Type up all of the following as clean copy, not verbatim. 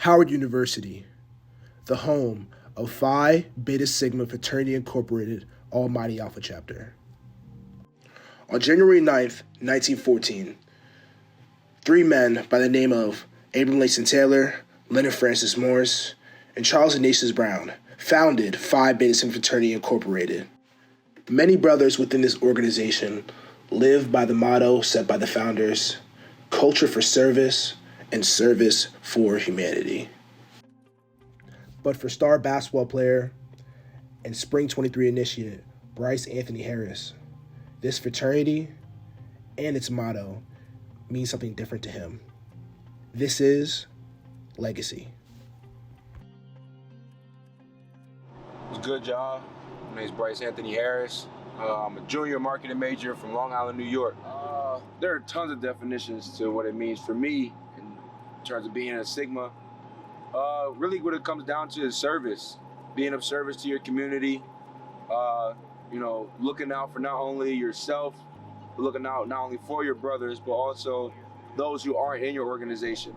Howard University, the home of Phi Beta Sigma Fraternity Incorporated Almighty Alpha Chapter. On January 9th, 1914, three men by the name of Abram Layson Taylor, Leonard Francis Morris, and Charles Ignatius Brown founded Phi Beta Sigma Fraternity Incorporated. Many brothers within this organization live by the motto set by the founders: culture for service and service for humanity. But for star basketball player and Spring 23 initiate Bryce Anthony Harris, this fraternity and its motto means something different to him. This is legacy. What's good, y'all? My name is Bryce Anthony Harris. I'm a junior marketing major from Long Island, New York. There are tons of definitions to what it means for me in terms of being a Sigma. Really what it comes down to is service. Being of service to your community, looking out for not only yourself, but looking out not only for your brothers, but also those who aren't in your organization.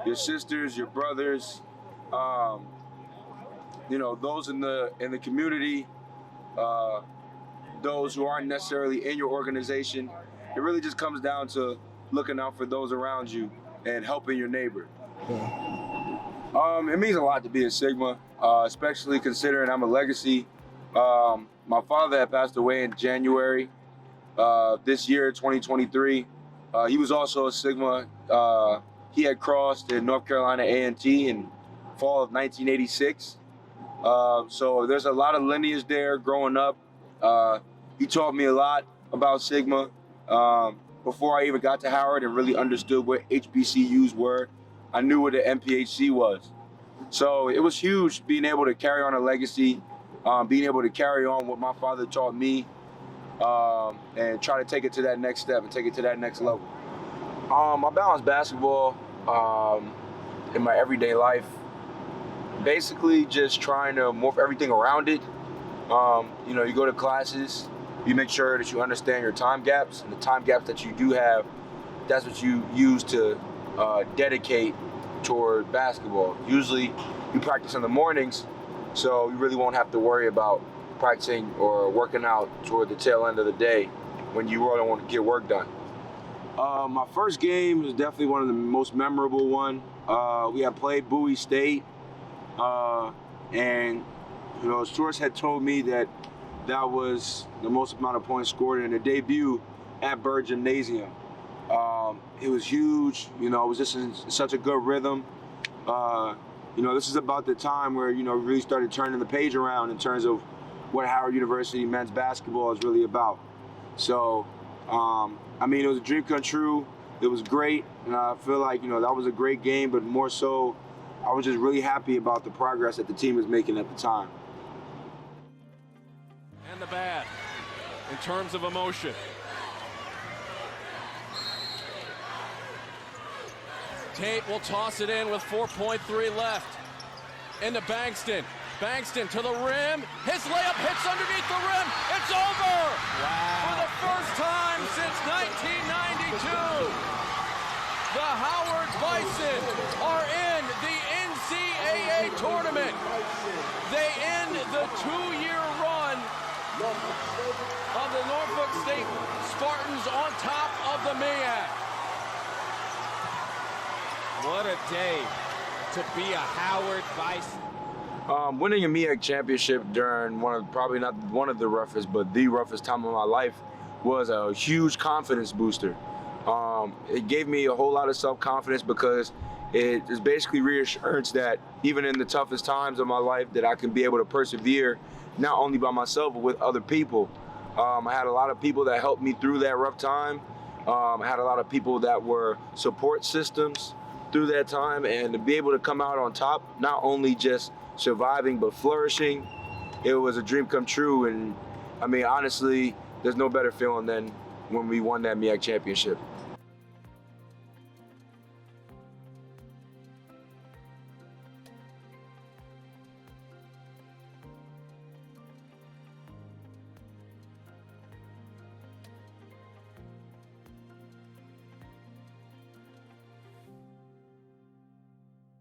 Your sisters, your brothers, those in the community, those who aren't necessarily in your organization. It really just comes down to looking out for those around you and helping your neighbor. It means a lot to be a Sigma, especially considering I'm a legacy. My father had passed away in January this year, 2023. He was also a Sigma. He had crossed in North Carolina A&T in fall of 1986. So there's a lot of lineage there growing up. He taught me a lot about Sigma before I even got to Howard and really understood what HBCUs were. I knew what the MPHC was. So it was huge being able to carry on a legacy, being able to carry on what my father taught me, and try to take it to that next step and take it to that next level. I balance basketball in my everyday life, basically just trying to morph everything around it. You go to classes, you make sure that you understand your time gaps, and the time gaps that you do have, that's what you use to dedicate toward basketball. Usually you practice in the mornings, so you really won't have to worry about practicing or working out toward the tail end of the day when you really want to get work done. My first game is definitely one of the most memorable one. We had played Bowie State, and a source had told me that was the most amount of points scored in a debut at Byrd Gymnasium. It was huge, it was just in such a good rhythm. This is about the time where, really started turning the page around in terms of what Howard University men's basketball is really about. So, it was a dream come true. It was great, and I feel like, that was a great game, but more so, I was just really happy about the progress that the team was making at the time. And the bad, in terms of emotion. Tate will toss it in with 4.3 left. Into Bankston. Bankston to the rim. His layup hits underneath the rim. It's over! Wow. For the first time since 1992, the Howard Bison are in the NCAA tournament. They end the 2-year run of the Norfolk State Spartans on top of the MEAC. What a day to be a Howard Bison. Winning a MEAC championship during probably not one of the roughest, but the roughest time of my life was a huge confidence booster. It gave me a whole lot of self-confidence because it is basically reassurance that even in the toughest times of my life that I can be able to persevere, not only by myself, but with other people. I had a lot of people that helped me through that rough time. I had a lot of people that were support systems through that time, and to be able to come out on top, not only just surviving, but flourishing, it was a dream come true. And honestly, there's no better feeling than when we won that MEAC championship.